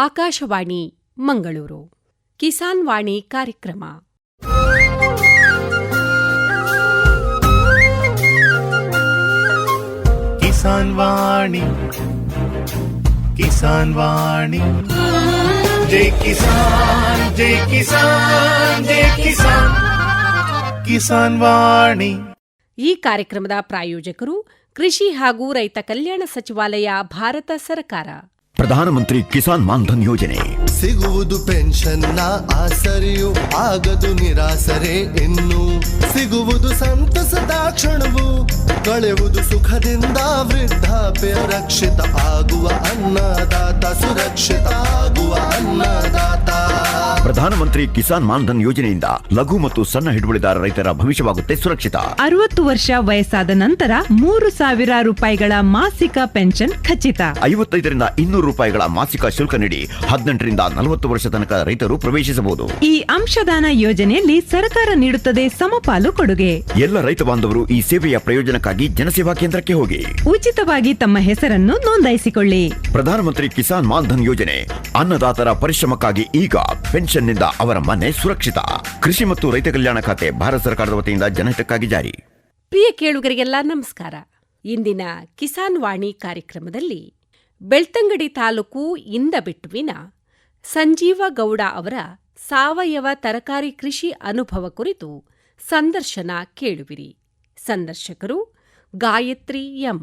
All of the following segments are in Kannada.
ಆಕಾಶವಾಣಿ ಮಂಗಳೂರು ಕಿಸಾನ್ ವಾಣಿ ಕಾರ್ಯಕ್ರಮ. ಕಿಸಾನ್ ವಾಣಿ, ಕಿಸಾನ್ ವಾಣಿ, ಜೈ ಕಿಸಾನ್, ಜೈ ಕಿಸಾನ್, ಜೈ ಕಿಸಾನ್, ಕಿಸಾನ್ ವಾಣಿ. ಈ ಕಾರ್ಯಕ್ರಮದ ಪ್ರಾಯೋಜಕರು ಕೃಷಿ ಹಾಗೂ ರೈತ ಕಲ್ಯಾಣ ಸಚಿವಾಲಯ, ಭಾರತ ಸರ್ಕಾರ. ಪ್ರಧಾನಮಂತ್ರಿ ಕಿಸಾನ್ ಮಾನ್ಧನ್ ಯೋಜನೆ ಸಿಗುವುದು ಪೆನ್ಷನ್ನ ಆಸರೆಯು, ಆಗದು ನಿರಾಸರೆ ಇನ್ನು. ಸಿಗುವುದು ಸಂತಸದ ಕ್ಷಣವು, ಕಳೆಯುವುದು ಸುಖದಿಂದ ವೃದ್ಧಾಪ್ಯ ರಕ್ಷಿತ ಆಗುವ ಅನ್ನದಾತ ಸುರಕ್ಷಿತ ಆಗುವ ಅನ್ನದಾತ. ಪ್ರಧಾನಮಂತ್ರಿ ಕಿಸಾನ್ ಮಾನ್ಧನ್ ಯೋಜನೆಯಿಂದ ಲಘು ಮತ್ತು ಸಣ್ಣ ಹಿಡುವಳಿದಾರ ರೈತರ ಭವಿಷ್ಯವಾಗುತ್ತೆ ಸುರಕ್ಷಿತ. 60 ವರ್ಷ ವಯಸ್ಸಾದ ನಂತರ 3,000 ರೂಪಾಯಿಗಳ ಮಾಸಿಕ ಪೆನ್ಷನ್ ಖಚಿತ. 55ರಿಂದ 200 ರೂಪಾಯಿಗಳ ಮಾಸಿಕ ಶುಲ್ಕ ನೀಡಿ 18ರಿಂದ 40 ವರ್ಷ ತನಕ ರೈತರು ಪ್ರವೇಶಿಸಬಹುದು. ಈ ಅಂಶದಾನ ಯೋಜನೆಯಲ್ಲಿ ಸರ್ಕಾರ ನೀಡುತ್ತದೆ ಸಮಪಾಲು ಕೊಡುಗೆ. ಎಲ್ಲ ರೈತ ಬಾಂಧವರು ಈ ಸೇವೆಯ ಪ್ರಯೋಜನಕ್ಕಾಗಿ ಜನಸೇವಾ ಕೇಂದ್ರಕ್ಕೆ ಹೋಗಿ ಉಚಿತವಾಗಿ ತಮ್ಮ ಹೆಸರನ್ನು ನೋಂದಾಯಿಸಿಕೊಳ್ಳಿ. ಪ್ರಧಾನಮಂತ್ರಿ ಕಿಸಾನ್ ಮಾನ್ಧನ್ ಯೋಜನೆ ಅನ್ನದಾತರ ಪರಿಶ್ರಮಕ್ಕಾಗಿ ಈಗ, ಪೆನ್ಷನ್ನಿಂದ ಅವರ ಮನೆ ಸುರಕ್ಷಿತ. ಕೃಷಿ ಮತ್ತು ರೈತ ಕಲ್ಯಾಣ ಖಾತೆ, ಭಾರತ ಸರ್ಕಾರದ ವತಿಯಿಂದ ಜನಹಿತಕ್ಕಾಗಿ ಜಾರಿ. ಪ್ರಿಯ ಕೇಳುಗರಿಗೆಲ್ಲ ನಮಸ್ಕಾರ. ಇಂದಿನ ಕಿಸಾನ್ ವಾಣಿ ಕಾರ್ಯಕ್ರಮದಲ್ಲಿ ಬೆಳ್ತಂಗಡಿ ತಾಲೂಕು ಇಂದಬೆಟ್ಟುವಿನ ಸಂಜೀವ ಗೌಡ ಅವರ ಸಾವಯವ ತರಕಾರಿ ಕೃಷಿ ಅನುಭವ ಕುರಿತು ಸಂದರ್ಶನ ಕೇಳುವಿರಿ. ಸಂದರ್ಶಕರು ಗಾಯತ್ರಿ ಎಂ.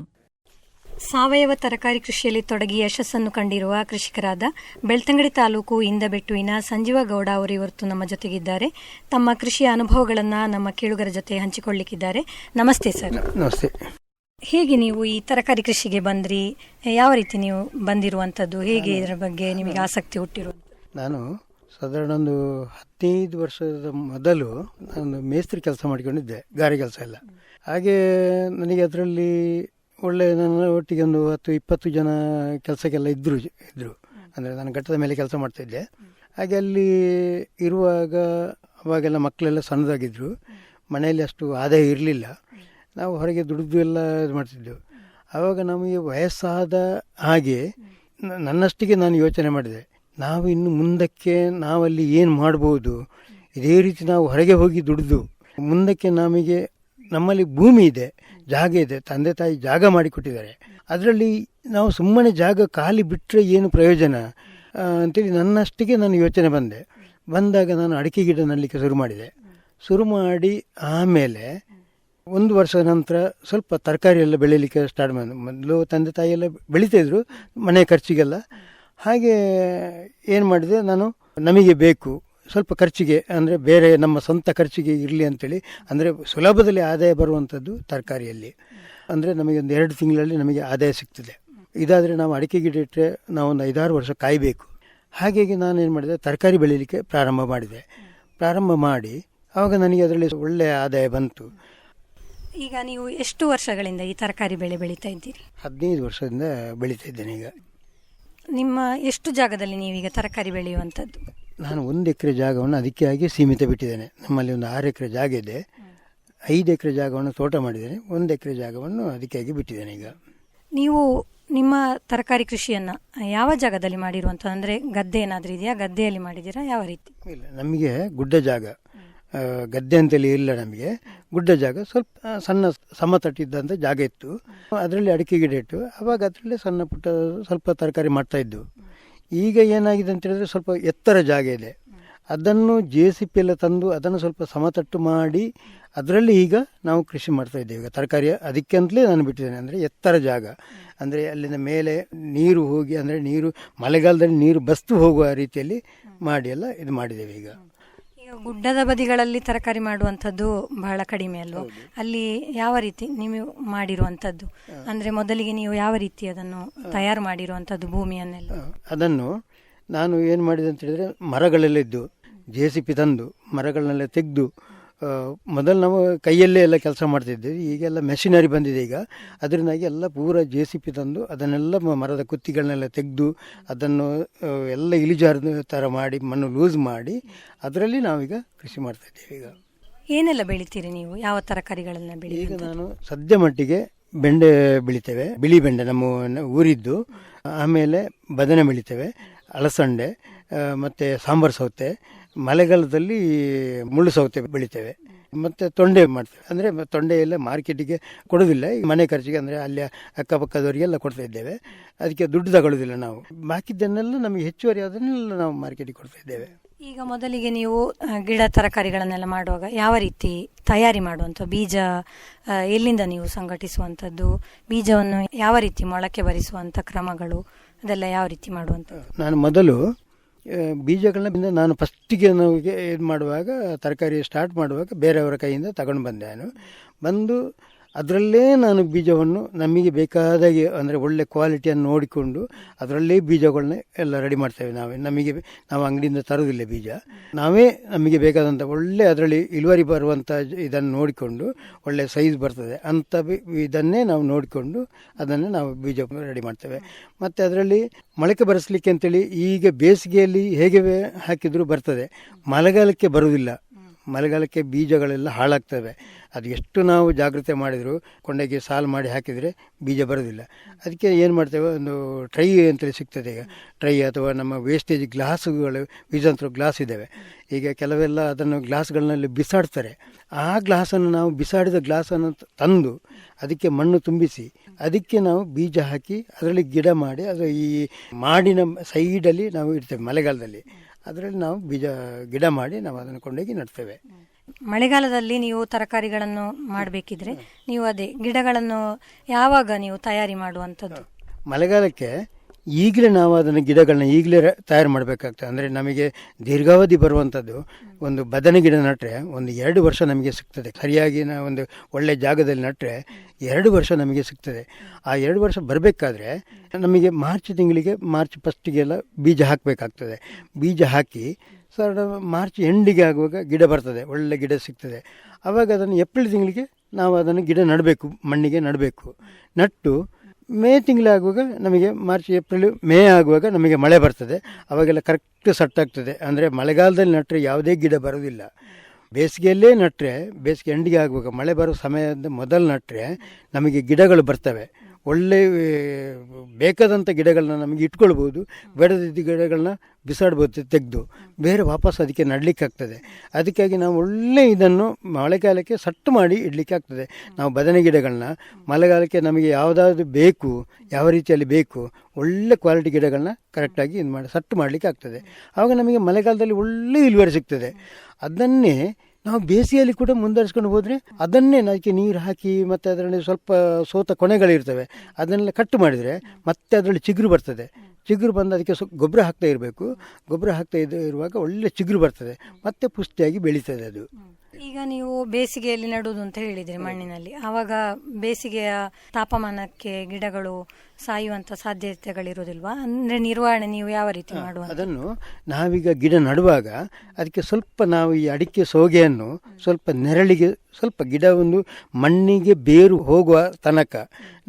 ಸಾವಯವ ತರಕಾರಿ ಕೃಷಿಯಲ್ಲಿ ತೊಡಗಿ ಯಶಸ್ಸನ್ನು ಕಂಡಿರುವ ಕೃಷಿಕರಾದ ಬೆಳ್ತಂಗಡಿ ತಾಲೂಕು ಇಂದಬೆಟ್ಟುವಿನ ಸಂಜೀವ ಗೌಡ ಅವರು ಇವತ್ತು ನಮ್ಮ ಜೊತೆಗಿದ್ದಾರೆ. ತಮ್ಮ ಕೃಷಿಯ ಅನುಭವಗಳನ್ನು ನಮ್ಮ ಕೇಳುಗರ ಜೊತೆ ಹಂಚಿಕೊಳ್ಳಲಿಕ್ಕಿದ್ದಾರೆ. ನಮಸ್ತೆ ಸರ್. ನಮಸ್ತೆ. ಹೇಗೆ ನೀವು ಈ ತರಕಾರಿ ಕೃಷಿಗೆ ಬಂದ್ರಿ? ಯಾವ ರೀತಿ ನೀವು ಬಂದಿರುವಂಥದ್ದು? ಹೇಗೆ ಇದರ ಬಗ್ಗೆ ನಿಮಗೆ ಆಸಕ್ತಿ ಹುಟ್ಟಿರುವುದು? ನಾನು ಸಾಧಾರಣ ಒಂದು 15 ವರ್ಷದ ಮೊದಲು ನಾನು ಮೇಸ್ತ್ರಿ ಕೆಲಸ ಮಾಡಿಕೊಂಡಿದ್ದೆ, ಗಾರೆ ಕೆಲಸ ಎಲ್ಲ. ಹಾಗೆ ನನಗೆ ಅದರಲ್ಲಿ ಒಳ್ಳೆ, ನನ್ನ ಒಟ್ಟಿಗೆ ಒಂದು 10-20 ಜನ ಕೆಲಸಕ್ಕೆಲ್ಲ ಇದ್ದರು. ಅಂದರೆ ನಾನು ಘಟ್ಟದ ಮೇಲೆ ಕೆಲಸ ಮಾಡ್ತಾಯಿದ್ದೆ. ಹಾಗೆ ಅಲ್ಲಿ ಇರುವಾಗ ಅವಾಗೆಲ್ಲ ಮಕ್ಕಳೆಲ್ಲ ಸಣ್ಣದಾಗಿದ್ದರು, ಮನೆಯಲ್ಲಿ ಅಷ್ಟು ಆದಾಯ ಇರಲಿಲ್ಲ. ನಾವು ಹೊರಗೆ ದುಡಿದು ಎಲ್ಲ ಇದು ಮಾಡ್ತಿದ್ದೆವು. ಆವಾಗ ನಮಗೆ ವಯಸ್ಸಾದ ಹಾಗೆ ನನ್ನಷ್ಟಿಗೆ ನಾನು ಯೋಚನೆ ಮಾಡಿದೆ, ನಾವು ಇನ್ನು ಮುಂದಕ್ಕೆ ನಾವಲ್ಲಿ ಏನು ಮಾಡ್ಬೋದು, ಇದೇ ರೀತಿ ನಾವು ಹೊರಗೆ ಹೋಗಿ ದುಡಿದು ಮುಂದಕ್ಕೆ ನಮಗೆ, ನಮ್ಮಲ್ಲಿ ಭೂಮಿ ಇದೆ, ಜಾಗ ಇದೆ, ತಂದೆ ತಾಯಿ ಜಾಗ ಮಾಡಿಕೊಟ್ಟಿದ್ದಾರೆ, ಅದರಲ್ಲಿ ನಾವು ಸುಮ್ಮನೆ ಜಾಗ ಖಾಲಿ ಬಿಟ್ಟರೆ ಏನು ಪ್ರಯೋಜನ ಅಂತೇಳಿ ನನ್ನಷ್ಟಿಗೆ ನಾನು ಯೋಚನೆ ಬಂದಾಗ ನಾನು ಅಡಿಕೆ ಗಿಡ ನೆಡಲಿಕ್ಕೆ ಶುರು ಮಾಡಿ ಆಮೇಲೆ 1 ವರ್ಷದ ನಂತರ ಸ್ವಲ್ಪ ತರಕಾರಿ ಎಲ್ಲ ಬೆಳೀಲಿಕ್ಕೆ ಸ್ಟಾರ್ಟ್ ಮಾಡಿದೆ. ಮೊದಲು ತಂದೆ ತಾಯಿ ಎಲ್ಲ ಬೆಳೀತಾಯಿದ್ರು ಮನೆ ಖರ್ಚಿಗೆಲ್ಲ. ಹಾಗೆ ಏನು ಮಾಡಿದೆ ನಾನು, ನಮಗೆ ಬೇಕು ಸ್ವಲ್ಪ ಖರ್ಚಿಗೆ, ಅಂದರೆ ಬೇರೆ ನಮ್ಮ ಸ್ವಂತ ಖರ್ಚಿಗೆ ಇರಲಿ ಅಂಥೇಳಿ, ಅಂದರೆ ಸುಲಭದಲ್ಲಿ ಆದಾಯ ಬರುವಂಥದ್ದು ತರಕಾರಿಯಲ್ಲಿ. ಅಂದರೆ ನಮಗೆ ಒಂದು 2 ತಿಂಗಳಲ್ಲಿ ನಮಗೆ ಆದಾಯ ಸಿಗ್ತದೆ. ಇದಾದರೆ ನಾವು ಅಡಿಕೆ ಗಿಡ ಇಟ್ಟರೆ ನಾವು ಒಂದು 5-6 ವರ್ಷ ಕಾಯಬೇಕು. ಹಾಗಾಗಿ ನಾನೇನು ಮಾಡಿದೆ, ತರಕಾರಿ ಬೆಳೀಲಿಕ್ಕೆ ಪ್ರಾರಂಭ ಮಾಡಿ ಆವಾಗ ನನಗೆ ಅದರಲ್ಲಿ ಒಳ್ಳೆಯ ಆದಾಯ ಬಂತು. ಈಗ ನೀವು ಎಷ್ಟು ವರ್ಷಗಳಿಂದ ಈ ತರಕಾರಿ ಬೆಳೆ ಬೆಳೀತಾ ಇದ್ದೀರಿ? 15 ವರ್ಷದಿಂದ ಬೆಳೀತಾ ಇದ್ದೇನೆ. ಈಗ ನಿಮ್ಮ ಎಷ್ಟು ಜಾಗದಲ್ಲಿ ನೀವೀಗ ತರಕಾರಿ ಬೆಳೆಯುವಂಥದ್ದು? ನಾನು 1 ಎಕರೆ ಜಾಗವನ್ನು ಅದಕ್ಕೆ ಆಗಿ ಸೀಮಿತ ಬಿಟ್ಟಿದ್ದೇನೆ. ನಮ್ಮಲ್ಲಿ ಒಂದು 6 ಎಕರೆ ಜಾಗ ಇದೆ. 5 ಎಕರೆ ಜಾಗವನ್ನು ತೋಟ ಮಾಡಿದ್ದೇನೆ, 1 ಎಕರೆ ಜಾಗವನ್ನು ಅದಕ್ಕೆ ಆಗಿ ಬಿಟ್ಟಿದ್ದೇನೆ. ಈಗ ನೀವು ನಿಮ್ಮ ತರಕಾರಿ ಕೃಷಿಯನ್ನು ಯಾವ ಜಾಗದಲ್ಲಿ ಮಾಡಿರುವಂಥದ್ದು? ಅಂದರೆ ಗದ್ದೆ ಏನಾದರೂ ಇದೆಯಾ? ಗದ್ದೆಯಲ್ಲಿ ಮಾಡಿದ್ದೀರಾ? ಯಾವ ರೀತಿ? ಇಲ್ಲ, ನಮಗೆ ಗುಡ್ಡ ಜಾಗ, ಗದ್ದೆ ಅಂತೇಳಿ ಇಲ್ಲ. ನಮಗೆ ಗುಡ್ಡ ಜಾಗ, ಸ್ವಲ್ಪ ಸಣ್ಣ ಸಮತಟ್ಟಿದ್ದಂಥ ಜಾಗ ಇತ್ತು. ಅದರಲ್ಲಿ ಅಡಿಕೆ ಗಿಡ ಇಟ್ಟು ಆವಾಗ ಅದರಲ್ಲಿ ಸಣ್ಣ ಪುಟ್ಟ ಸ್ವಲ್ಪ ತರಕಾರಿ ಮಾಡ್ತಾಯಿದ್ದು. ಈಗ ಏನಾಗಿದೆ ಅಂತ ಹೇಳಿದ್ರೆ, ಸ್ವಲ್ಪ ಎತ್ತರ ಜಾಗ ಇದೆ, ಅದನ್ನು JCP ಎಲ್ಲ ತಂದು ಅದನ್ನು ಸ್ವಲ್ಪ ಸಮತಟ್ಟು ಮಾಡಿ ಅದರಲ್ಲಿ ಈಗ ನಾವು ಕೃಷಿ ಮಾಡ್ತಾಯಿದ್ದೇವೆ. ಈಗ ತರಕಾರಿ ಅದಕ್ಕೆ ಅಂತಲೇ ನಾನು ಬಿಟ್ಟಿದ್ದೇನೆ. ಅಂದರೆ ಎತ್ತರ ಜಾಗ, ಅಂದರೆ ಅಲ್ಲಿಂದ ಮೇಲೆ ನೀರು ಹೋಗಿ, ಅಂದರೆ ನೀರು ಮಳೆಗಾಲದಲ್ಲಿ ನೀರು ಬಸ್ತು ಹೋಗುವ ರೀತಿಯಲ್ಲಿ ಮಾಡಿ ಎಲ್ಲ ಇದು ಮಾಡಿದ್ದೇವೆ. ಈಗ ಗುಡ್ಡದ ಬದಿಗಳಲ್ಲಿ ತರಕಾರಿ ಮಾಡುವಂಥದ್ದು ಬಹಳ ಕಡಿಮೆ ಅಲ್ವಾ? ಅಲ್ಲಿ ಯಾವ ರೀತಿ ನೀವು ಮಾಡಿರುವಂಥದ್ದು? ಅಂದರೆ ಮೊದಲಿಗೆ ನೀವು ಯಾವ ರೀತಿ ಅದನ್ನು ತಯಾರು ಮಾಡಿರುವಂಥದ್ದು ಭೂಮಿಯನ್ನೆಲ್ಲ? ಅದನ್ನು ನಾನು ಏನು ಮಾಡಿದೆ ಅಂತ ಹೇಳಿದರೆ, ಮರಗಳೆಲ್ಲ ಇದ್ದು JCP ತಂದು ಮರಗಳನ್ನೆಲ್ಲ ತೆಗೆದು, ಮೊದಲು ನಾವು ಕೈಯಲ್ಲೇ ಎಲ್ಲ ಕೆಲಸ ಮಾಡ್ತಿದ್ದೇವೆ. ಈಗೆಲ್ಲ ಮೆಷಿನರಿ ಬಂದಿದೆ. ಈಗ ಅದರಿಂದಾಗಿ ಎಲ್ಲ ಪೂರ JCP ತಂದು ಅದನ್ನೆಲ್ಲ ಮರದ ಕುತ್ತಿಗಳನ್ನೆಲ್ಲ ತೆಗೆದು ಅದನ್ನು ಎಲ್ಲ ಇಳಿಜಾರು ಥರ ಮಾಡಿ ಮಣ್ಣು ಲೂಸ್ ಮಾಡಿ ಅದರಲ್ಲಿ ನಾವೀಗ ಕೃಷಿ ಮಾಡ್ತಾಯಿದ್ದೇವೆ. ಈಗ ಏನೆಲ್ಲ ಬೆಳಿತೀರಿ ನೀವು? ಯಾವ ತರಕಾರಿಗಳನ್ನ ಬೆಳಿ? ಈಗ ನಾನು ಸದ್ಯ ಮಟ್ಟಿಗೆ ಬೆಂಡೆ ಬೆಳಿತೇವೆ, ಬಿಳಿ ಬೆಂಡೆ ನಮ್ಮ ಊರಿದ್ದು. ಆಮೇಲೆ ಬದನೆ ಬೆಳಿತೇವೆ. ಅಲಸಂಡೆ ಮತ್ತು ಸಾಂಬಾರು ಸೌತೆ, ಮಳೆಗಾಲದಲ್ಲಿ ಮುಳ್ಳು ಸೌತೆ ಬೆಳಿತೇವೆ, ಮತ್ತು ತೊಂಡೆ ಮಾಡ್ತೇವೆ. ಅಂದರೆ ತೊಂಡೆ ಎಲ್ಲ ಮಾರ್ಕೆಟಿಗೆ ಕೊಡೋದಿಲ್ಲ, ಈ ಮನೆ ಖರ್ಚಿಗೆ ಅಂದರೆ ಅಲ್ಲಿ ಅಕ್ಕಪಕ್ಕದವರಿಗೆಲ್ಲ ಕೊಡ್ತಾ ಇದ್ದೇವೆ. ಅದಕ್ಕೆ ದುಡ್ಡು ತಗೊಳ್ಳೋದಿಲ್ಲ ನಾವು. ಬಾಕಿದ್ದನ್ನೆಲ್ಲ ನಮಗೆ ಹೆಚ್ಚುವರಿ ಅದನ್ನೆಲ್ಲ ನಾವು ಮಾರ್ಕೆಟಿಗೆ ಕೊಡ್ತಾ ಇದ್ದೇವೆ. ಈಗ ಮೊದಲಿಗೆ ನೀವು ಗಿಡ ತರಕಾರಿಗಳನ್ನೆಲ್ಲ ಮಾಡುವಾಗ ಯಾವ ರೀತಿ ತಯಾರಿ ಮಾಡುವಂಥ ಬೀಜ ಎಲ್ಲಿಂದ ನೀವು ಸಂಘಟಿಸುವಂಥದ್ದು, ಬೀಜವನ್ನು ಯಾವ ರೀತಿ ಮೊಳಕೆ ಬರಿಸುವಂಥ ಕ್ರಮಗಳು, ಅದೆಲ್ಲ ಯಾವ ರೀತಿ ಮಾಡುವಂಥದ್ದು? ನಾನು ಮೊದಲು ಬೀಜಗಳನ್ನ ನಾನು ಫಸ್ಟಿಗೆ ನಮಗೆ ಇದು ಮಾಡುವಾಗ, ತರಕಾರಿ ಸ್ಟಾರ್ಟ್ ಮಾಡುವಾಗ ಬೇರೆಯವರ ಕೈಯಿಂದ ತಗೊಂಡು ಬಂದೆ. ಬಂದು ಅದರಲ್ಲೇ ನಾನು ಬೀಜವನ್ನು ನಮಗೆ ಬೇಕಾದಾಗೆ ಅಂದರೆ ಒಳ್ಳೆ ಕ್ವಾಲಿಟಿಯನ್ನು ನೋಡಿಕೊಂಡು ಅದರಲ್ಲೇ ಬೀಜಗಳನ್ನ ಎಲ್ಲ ರೆಡಿ ಮಾಡ್ತೇವೆ. ನಾವು ಅಂಗಡಿಯಿಂದ ತರೋದಿಲ್ಲ ಬೀಜ, ನಾವೇ ನಮಗೆ ಬೇಕಾದಂಥ ಒಳ್ಳೆ ಅದರಲ್ಲಿ ಇಳುವರಿ ಬರುವಂಥ ಇದನ್ನು ನೋಡಿಕೊಂಡು, ಒಳ್ಳೆ ಸೈಜ್ ಬರ್ತದೆ ಅಂಥ ಇದನ್ನೇ ನಾವು ನೋಡಿಕೊಂಡು ಅದನ್ನು ನಾವು ಬೀಜ ರೆಡಿ ಮಾಡ್ತೇವೆ. ಮತ್ತು ಅದರಲ್ಲಿ ಮೊಳಕೆ ಬರೆಸಲಿಕ್ಕೆ ಅಂತೇಳಿ ಈಗ ಬೇಸಿಗೆಯಲ್ಲಿ ಹೇಗೆ ಹಾಕಿದರೂ ಬರ್ತದೆ, ಮಳೆಗಾಲಕ್ಕೆ ಬರುವುದಿಲ್ಲ. ಮಳೆಗಾಲಕ್ಕೆ ಬೀಜಗಳೆಲ್ಲ ಹಾಳಾಗ್ತವೆ. ಅದು ಎಷ್ಟು ನಾವು ಜಾಗ್ರತೆ ಮಾಡಿದರೂ ಕೊಂಡೆಗೆ ಸಾಲು ಮಾಡಿ ಹಾಕಿದರೆ ಬೀಜ ಬರೋದಿಲ್ಲ. ಅದಕ್ಕೆ ಏನು ಮಾಡ್ತೇವೆ, ಒಂದು ಟ್ರೈ ಅಂತೇಳಿ ಸಿಗ್ತದೆ. ಈಗ ಟ್ರೈ ಅಥವಾ ನಮ್ಮ ವೇಸ್ಟೇಜ್ ಗ್ಲಾಸುಗಳು, ಬೀಜಾಂತರ ಗ್ಲಾಸ್ ಇದ್ದಾವೆ. ಈಗ ಕೆಲವೆಲ್ಲ ಅದನ್ನು ಗ್ಲಾಸ್ಗಳನ್ನಲ್ಲಿ ಬಿಸಾಡ್ತಾರೆ. ಆ ಗ್ಲಾಸನ್ನು ನಾವು ಬಿಸಾಡಿದ ಗ್ಲಾಸನ್ನು ತಂದು ಅದಕ್ಕೆ ಮಣ್ಣು ತುಂಬಿಸಿ ಅದಕ್ಕೆ ನಾವು ಬೀಜ ಹಾಕಿ ಅದರಲ್ಲಿ ಗಿಡ ಮಾಡಿ, ಅದು ಈ ಮಾಡಿನ ಸೈಡಲ್ಲಿ ನಾವು ಇಡ್ತೇವೆ. ಮಳೆಗಾಲದಲ್ಲಿ ಅದರಲ್ಲಿ ನಾವು ಗಿಡ ಮಾಡಿ ನಾವು ಅದನ್ನು ಕೊಂಡೋಗಿ ನಡ್ತೇವೆ. ಮಳೆಗಾಲದಲ್ಲಿ ನೀವು ತರಕಾರಿಗಳನ್ನು ಮಾಡಬೇಕಿದ್ರೆ ನೀವು ಅದೇ ಗಿಡಗಳನ್ನು ಯಾವಾಗ ನೀವು ತಯಾರಿ ಮಾಡುವಂಥದ್ದು? ಮಳೆಗಾಲಕ್ಕೆ ಈಗಲೇ ನಾವು ಅದನ್ನು ಗಿಡಗಳನ್ನ ಈಗಲೇ ತಯಾರು ಮಾಡಬೇಕಾಗ್ತದೆ. ಅಂದರೆ ನಮಗೆ ದೀರ್ಘಾವಧಿ ಬರುವಂಥದ್ದು ಒಂದು ಬದನೆ ಗಿಡ ನಟ್ಟರೆ ಒಂದು 2 ವರ್ಷ ನಮಗೆ ಸಿಗ್ತದೆ. ಸರಿಯಾಗಿ ನಾವು ಒಂದು ಒಳ್ಳೆಯ ಜಾಗದಲ್ಲಿ ನಟ್ಟರೆ 2 ವರ್ಷ ನಮಗೆ ಸಿಗ್ತದೆ. ಆ 2 ವರ್ಷ ಬರಬೇಕಾದ್ರೆ ನಮಗೆ ಮಾರ್ಚ್ ತಿಂಗಳಿಗೆ, ಮಾರ್ಚ್ ಫಸ್ಟಿಗೆಲ್ಲ ಬೀಜ ಹಾಕಬೇಕಾಗ್ತದೆ. ಬೀಜ ಹಾಕಿ ಮಾರ್ಚ್ ಎಂಡಿಗೆ ಆಗುವಾಗ ಗಿಡ ಬರ್ತದೆ, ಒಳ್ಳೆ ಗಿಡ ಸಿಗ್ತದೆ. ಆವಾಗ ಅದನ್ನು ಏಪ್ರಿಲ್ ತಿಂಗಳಿಗೆ ನಾವು ಅದನ್ನು ಗಿಡ ನೆಡಬೇಕು, ಮಣ್ಣಿಗೆ ನೆಡಬೇಕು. ನಟ್ಟು ಮೇ ತಿಂಗಳಾಗುವಾಗ ನಮಗೆ ಮಾರ್ಚ್ ಏಪ್ರಿಲ್ ಮೇ ಆಗುವಾಗ ನಮಗೆ ಮಳೆ ಬರ್ತದೆ. ಅವಾಗೆಲ್ಲ ಕರೆಕ್ಟ್ ಸಟ್ಟಾಗ್ತದೆ. ಅಂದರೆ ಮಳೆಗಾಲದಲ್ಲಿ ನಟ್ಟರೆ ಯಾವುದೇ ಗಿಡ ಬರೋದಿಲ್ಲ. ಬೇಸಿಗೆಯಲ್ಲೇ ನಟ್ಟರೆ, ಬೇಸಿಗೆ ಎಂಡಿಗೆ ಆಗುವಾಗ ಮಳೆ ಬರೋ ಸಮಯದ ಮೊದಲು ನಟ್ಟರೆ ನಮಗೆ ಗಿಡಗಳು ಬರ್ತವೆ. ಒಳ್ಳೆ ಬೇಕಾದಂಥ ಗಿಡಗಳನ್ನ ನಮಗೆ ಇಟ್ಕೊಳ್ಬೋದು, ಬೇಡದಿದ್ದ ಗಿಡಗಳನ್ನ ಬಿಸಾಡ್ಬೋದು, ತೆಗೆದು ಬೇರೆ ವಾಪಸ್ ಅದಕ್ಕೆ ನಡಲಿಕ್ಕಾಗ್ತದೆ. ಅದಕ್ಕಾಗಿ ನಾವು ಒಳ್ಳೆ ಇದನ್ನು ಮಳೆಗಾಲಕ್ಕೆ ಸಟ್ಟು ಮಾಡಿ ಇಡಲಿಕ್ಕೆ ಆಗ್ತದೆ. ನಾವು ಬದನೆ ಗಿಡಗಳನ್ನ ಮಳೆಗಾಲಕ್ಕೆ ನಮಗೆ ಯಾವುದಾದ್ರು ಬೇಕು, ಯಾವ ರೀತಿಯಲ್ಲಿ ಬೇಕು, ಒಳ್ಳೆ ಕ್ವಾಲಿಟಿ ಗಿಡಗಳನ್ನ ಕರೆಕ್ಟಾಗಿ ಇದು ಮಾಡಿ ಸಟ್ಟು ಮಾಡಲಿಕ್ಕೆ ಆಗ್ತದೆ. ಆವಾಗ ನಮಗೆ ಮಳೆಗಾಲದಲ್ಲಿ ಒಳ್ಳೆ ಇಳುವರಿ ಸಿಗ್ತದೆ. ಅದನ್ನೇ ನಾವು ಬೇಸಿಗೆಯಲ್ಲಿ ಕೂಡ ಮುಂದುವರಿಸ್ಕೊಂಡು ಹೋದರೆ ಅದನ್ನೇ ಅದಕ್ಕೆ ನೀರು ಹಾಕಿ ಮತ್ತು ಅದರಲ್ಲಿ ಸ್ವಲ್ಪ ಸೋತ ಕೊನೆಗಳಿರ್ತವೆ, ಅದನ್ನೆಲ್ಲ ಕಟ್ಟು ಮಾಡಿದರೆ ಮತ್ತೆ ಅದರಲ್ಲಿ ಚಿಗುರು ಬರ್ತದೆ. ಚಿಗುರು ಬಂದು ಅದಕ್ಕೆ ಗೊಬ್ಬರ ಹಾಕ್ತಾ ಇರಬೇಕು. ಗೊಬ್ಬರ ಹಾಕ್ತಾ ಇರುವಾಗ ಒಳ್ಳೆ ಚಿಗುರು ಬರ್ತದೆ, ಮತ್ತೆ ಪುಷ್ಟಿಯಾಗಿ ಬೆಳೀತದೆ ಅದು. ಈಗ ನೀವು ಬೇಸಿಗೆಯಲ್ಲಿ ನೆಡುವುದು ಅಂತ ಹೇಳಿದ್ರಿ ಮಣ್ಣಿನಲ್ಲಿ, ಆವಾಗ ಬೇಸಿಗೆಯ ತಾಪಮಾನಕ್ಕೆ ಗಿಡಗಳು ಸಾಯುವಂತ ಸಾಧ್ಯತೆಗಳಿರುವುದಿಲ್ವಾ? ಅಂದ್ರೆ ನಿರ್ವಹಣೆ ನೀವು ಯಾವ ರೀತಿ ಮಾಡುವ? ಅದನ್ನು ನಾವೀಗ ಗಿಡ ನಡುವಾಗ ಅದಕ್ಕೆ ಸ್ವಲ್ಪ ನಾವು ಈ ಅಡಿಕೆ ಸೋಗೆಯನ್ನು ಸ್ವಲ್ಪ ನೆರಳಿಗೆ, ಸ್ವಲ್ಪ ಗಿಡ ಒಂದು ಮಣ್ಣಿಗೆ ಬೇರು ಹೋಗುವ ತನಕ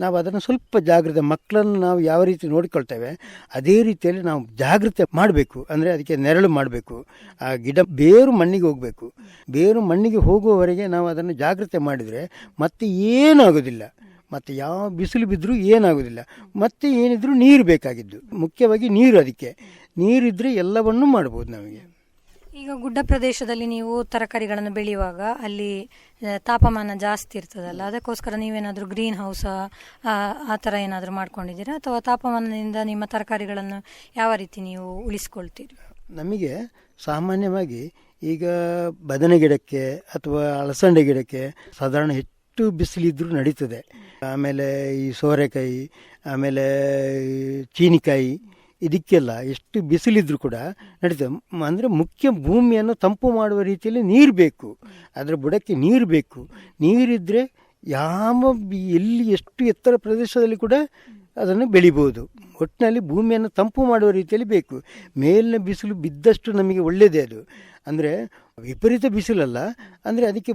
ನಾವು ಅದನ್ನು ಸ್ವಲ್ಪ ಜಾಗ್ರತೆ, ಮಕ್ಕಳನ್ನು ನಾವು ಯಾವ ರೀತಿ ನೋಡಿಕೊಳ್ತೇವೆ ಅದೇ ರೀತಿಯಲ್ಲಿ ನಾವು ಜಾಗ್ರತೆ ಮಾಡಬೇಕು. ಅಂದರೆ ಅದಕ್ಕೆ ನೆರಳು ಮಾಡಬೇಕು. ಆ ಗಿಡ ಬೇರು ಮಣ್ಣಿಗೆ ಹೋಗಬೇಕು. ಬೇರು ಮಣ್ಣಿಗೆ ಹೋಗುವವರೆಗೆ ನಾವು ಅದನ್ನು ಜಾಗ್ರತೆ ಮಾಡಿದರೆ ಮತ್ತೆ ಏನಾಗೋದಿಲ್ಲ. ಮತ್ತು ಯಾವ ಬಿಸಿಲು ಬಿದ್ದರೂ ಏನಾಗೋದಿಲ್ಲ. ಮತ್ತೆ ಏನಿದ್ರೂ ನೀರು ಬೇಕಾಗಿದ್ದು, ಮುಖ್ಯವಾಗಿ ನೀರು. ಅದಕ್ಕೆ ನೀರಿದ್ದರೆ ಎಲ್ಲವನ್ನೂ ಮಾಡ್ಬೋದು ನಮಗೆ. ಈಗ ಗುಡ್ಡ ಪ್ರದೇಶದಲ್ಲಿ ನೀವು ತರಕಾರಿಗಳನ್ನು ಬೆಳೆಯುವಾಗ ಅಲ್ಲಿ ತಾಪಮಾನ ಜಾಸ್ತಿ ಇರ್ತದಲ್ಲ, ಅದಕ್ಕೋಸ್ಕರ ನೀವೇನಾದರೂ ಗ್ರೀನ್ ಹೌಸ್ ಆ ಥರ ಏನಾದರೂ ಮಾಡ್ಕೊಂಡಿದ್ದೀರಾ, ಅಥವಾ ತಾಪಮಾನದಿಂದ ನಿಮ್ಮ ತರಕಾರಿಗಳನ್ನು ಯಾವ ರೀತಿ ನೀವು ಉಳಿಸ್ಕೊಳ್ತೀರಿ? ನಮಗೆ ಸಾಮಾನ್ಯವಾಗಿ ಈಗ ಬದನೆ ಗಿಡಕ್ಕೆ ಅಥವಾ ಅಲಸಂಡೆ ಗಿಡಕ್ಕೆ ಸಾಧಾರಣ ಹೆಚ್ಚು ಬಿಸಿಲಿದ್ರೂ ನಡೀತದೆ. ಆಮೇಲೆ ಈ ಸೋರೆಕಾಯಿ, ಆಮೇಲೆ ಚೀನಿಕಾಯಿ, ಇದಕ್ಕೆಲ್ಲ ಎಷ್ಟು ಬಿಸಿಲಿದ್ರೂ ಕೂಡ ನಡೀತದೆ. ಅಂದರೆ ಮುಖ್ಯ ಭೂಮಿಯನ್ನು ತಂಪು ಮಾಡುವ ರೀತಿಯಲ್ಲಿ ನೀರು ಬೇಕು, ಅದರ ಬುಡಕ್ಕೆ ನೀರು ಬೇಕು. ನೀರಿದ್ದರೆ ಎಲ್ಲಿ ಎಷ್ಟು ಎತ್ತರ ಪ್ರದೇಶದಲ್ಲಿ ಕೂಡ ಅದನ್ನು ಬೆಳಿಬೋದು. ಒಟ್ಟಿನಲ್ಲಿ ಭೂಮಿಯನ್ನು ತಂಪು ಮಾಡುವ ರೀತಿಯಲ್ಲಿ ಬೇಕು. ಮೇಲಿನ ಬಿಸಿಲು ಬಿದ್ದಷ್ಟು ನಮಗೆ ಒಳ್ಳೆಯದೇ ಅದು. ಅಂದರೆ ವಿಪರೀತ ಬಿಸಿಲಲ್ಲ, ಅಂದರೆ ಅದಕ್ಕೆ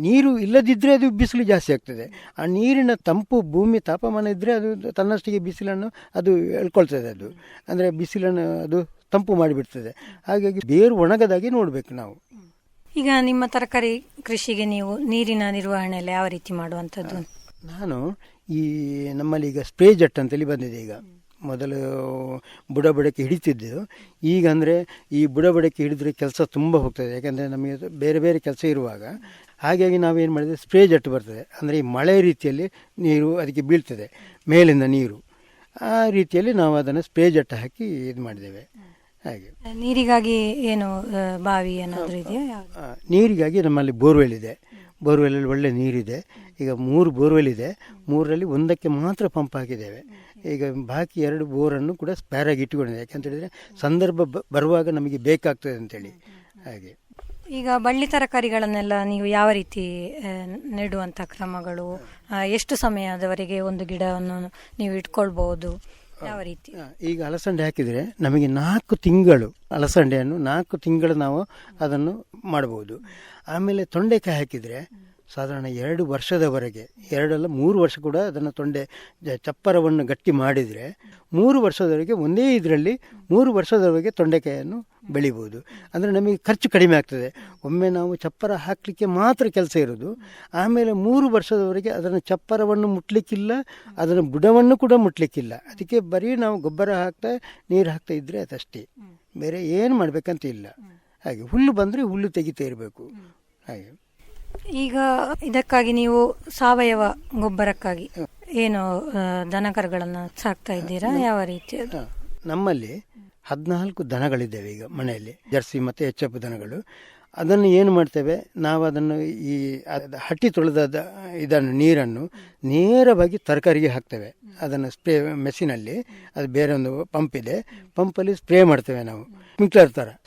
ನೀರು ಇಲ್ಲದಿದ್ದರೆ ಅದು ಬಿಸಿಲು ಜಾಸ್ತಿ ಆಗ್ತದೆ. ಆ ನೀರಿನ ತಂಪು, ಭೂಮಿ ತಾಪಮಾನ ಇದ್ದರೆ ಅದು ತನ್ನಷ್ಟಿಗೆ ಬಿಸಿಲನ್ನು ಅದು ಎಳ್ಕೊಳ್ತದೆ. ಅದು ಅಂದರೆ ಬಿಸಿಲನ್ನು ಅದು ತಂಪು ಮಾಡಿಬಿಡ್ತದೆ. ಹಾಗಾಗಿ ಬೇರು ಒಣಗದಾಗಿ ನೋಡಬೇಕು ನಾವು. ಈಗ ನಿಮ್ಮ ತರಕಾರಿ ಕೃಷಿಗೆ ನೀವು ನೀರಿನ ನಿರ್ವಹಣೆಯಲ್ಲಿ ಯಾವ ರೀತಿ ಮಾಡುವಂಥದ್ದು? ನಾನು ಈ ನಮ್ಮಲ್ಲಿ ಈಗ ಸ್ಪ್ರೇ ಜೆಟ್ ಅಂತೇಳಿ ಬಂದಿದೆ. ಈಗ ಮೊದಲು ಬುಡಬುಡಕ್ಕೆ ಹಿಡಿತಿದ್ದು. ಈಗ ಅಂದರೆ ಈ ಬುಡಬುಡಕ್ಕೆ ಹಿಡಿದ್ರೆ ಕೆಲಸ ತುಂಬ ಹೋಗ್ತದೆ, ಯಾಕಂದರೆ ನಮಗೆ ಬೇರೆ ಬೇರೆ ಕೆಲಸ ಇರುವಾಗ. ಹಾಗಾಗಿ ನಾವೇನು ಮಾಡಿದರೆ ಸ್ಪ್ರೇ ಜೆಟ್ ಬರ್ತದೆ, ಅಂದರೆ ಈ ಮಳೆ ರೀತಿಯಲ್ಲಿ ನೀರು ಅದಕ್ಕೆ ಬೀಳ್ತದೆ, ಮೇಲಿಂದ ನೀರು. ಆ ರೀತಿಯಲ್ಲಿ ನಾವು ಅದನ್ನು ಸ್ಪ್ರೇ ಜೆಟ್ ಹಾಕಿ ಇದು ಮಾಡಿದ್ದೇವೆ. ಹಾಗೆ ನೀರಿಗಾಗಿ ಏನು ಬಾವಿ ಏನಾದರೂ ಇದೆಯಾ? ನೀರಿಗಾಗಿ ನಮ್ಮಲ್ಲಿ ಬೋರ್ವೆಲ್ ಇದೆ. ಬೋರ್ವೆಲ್ಲಲ್ಲಿ ಒಳ್ಳೆ ನೀರಿದೆ. ಈಗ 3 ಬೋರ್ವೆಲ್ ಇದೆ, 3ರಲ್ಲಿ ಒಂದಕ್ಕೆ ಮಾತ್ರ ಪಂಪ್ ಹಾಕಿದ್ದೇವೆ. ಈಗ ಬಾಕಿ 2 ಬೋರನ್ನು ಕೂಡ ಸ್ಪೇರಾಗಿ ಇಟ್ಟುಕೊಂಡಿದೆ, ಯಾಕಂತ ಹೇಳಿದರೆ ಸಂದರ್ಭ ಬರುವಾಗ ನಮಗೆ ಬೇಕಾಗ್ತದೆ ಅಂತೇಳಿ. ಹಾಗೆ ಈಗ ಬಳ್ಳಿ ತರಕಾರಿಗಳನ್ನೆಲ್ಲ ನೀವು ಯಾವ ರೀತಿ ನೆಡುವಂಥ ಕ್ರಮಗಳು, ಎಷ್ಟು ಸಮಯದವರೆಗೆ ಒಂದು ಗಿಡವನ್ನು ನೀವು ಇಟ್ಕೊಳ್ಬಹುದು, ಯಾವ ರೀತಿ? ಈಗ ಅಲಸಂಡೆ ಹಾಕಿದರೆ ನಮಗೆ 4 ತಿಂಗಳು ಅಲಸಂಡೆಯನ್ನು 4 ತಿಂಗಳು ನಾವು ಅದನ್ನು ಮಾಡಬಹುದು. ಆಮೇಲೆ ತೊಂಡೆಕಾಯಿ ಹಾಕಿದರೆ ಸಾಧಾರಣ 2 ವರ್ಷದವರೆಗೆ, 2 ಅಲ್ಲ 3 ವರ್ಷ ಕೂಡ ಅದನ್ನು ಚಪ್ಪರವನ್ನು ಗಟ್ಟಿ ಮಾಡಿದರೆ 3 ವರ್ಷದವರೆಗೆ ಒಂದೇ ಇದರಲ್ಲಿ 3 ವರ್ಷದವರೆಗೆ ತೊಂಡೆಕಾಯಿಯನ್ನು ಬೆಳಿಬೋದು. ಅಂದರೆ ನಮಗೆ ಖರ್ಚು ಕಡಿಮೆ ಆಗ್ತದೆ. ಒಮ್ಮೆ ನಾವು ಚಪ್ಪರ ಹಾಕಲಿಕ್ಕೆ ಮಾತ್ರ ಕೆಲಸ ಇರೋದು. ಆಮೇಲೆ 3 ವರ್ಷದವರೆಗೆ ಅದನ್ನು ಚಪ್ಪರವನ್ನು ಮುಟ್ಲಿಕ್ಕಿಲ್ಲ, ಅದನ್ನು ಬುಡವನ್ನು ಕೂಡ ಮುಟ್ಲಿಕ್ಕಿಲ್ಲ. ಅದಕ್ಕೆ ಬರೀ ನಾವು ಗೊಬ್ಬರ ಹಾಕ್ತಾ ನೀರು ಹಾಕ್ತಾ ಇದ್ದರೆ ಅದಷ್ಟೇ, ಬೇರೆ ಏನು ಮಾಡಬೇಕಂತ ಇಲ್ಲ. ಹಾಗೆ ಹುಲ್ಲು ಬಂದರೆ ಹುಲ್ಲು ತೆಗಿತಾ ಇರಬೇಕು. ಹಾಗೆ ಈಗ ಇದಕ್ಕಾಗಿ ನೀವು ಸಾವಯವ ಗೊಬ್ಬರಕ್ಕಾಗಿ ಏನು ದನಕರುಗಳನ್ನು ಸಾಕ್ತಾ ಇದ್ದೀರಾ, ಯಾವ ರೀತಿ? ನಮ್ಮಲ್ಲಿ 14 ದನಗಳಿದ್ದೇವೆ ಈಗ ಮನೆಯಲ್ಲಿ, ಜರ್ಸಿ ಮತ್ತು HF ದನಗಳು. ಅದನ್ನು ಏನು ಮಾಡ್ತೇವೆ ನಾವು, ಅದನ್ನು ಈ ಹಟ್ಟಿ ತೊಳೆದ ಇದನ್ನು ನೀರನ್ನು ನೇರವಾಗಿ ತರಕಾರಿಗೆ ಹಾಕ್ತೇವೆ. ಅದನ್ನು ಸ್ಪ್ರೇ ಮೆಷಿನಲ್ಲಿ, ಅದು ಬೇರೆ ಒಂದು ಪಂಪ್ ಇದೆ, ಪಂಪಲ್ಲಿ ಸ್ಪ್ರೇ ಮಾಡ್ತೇವೆ ನಾವು,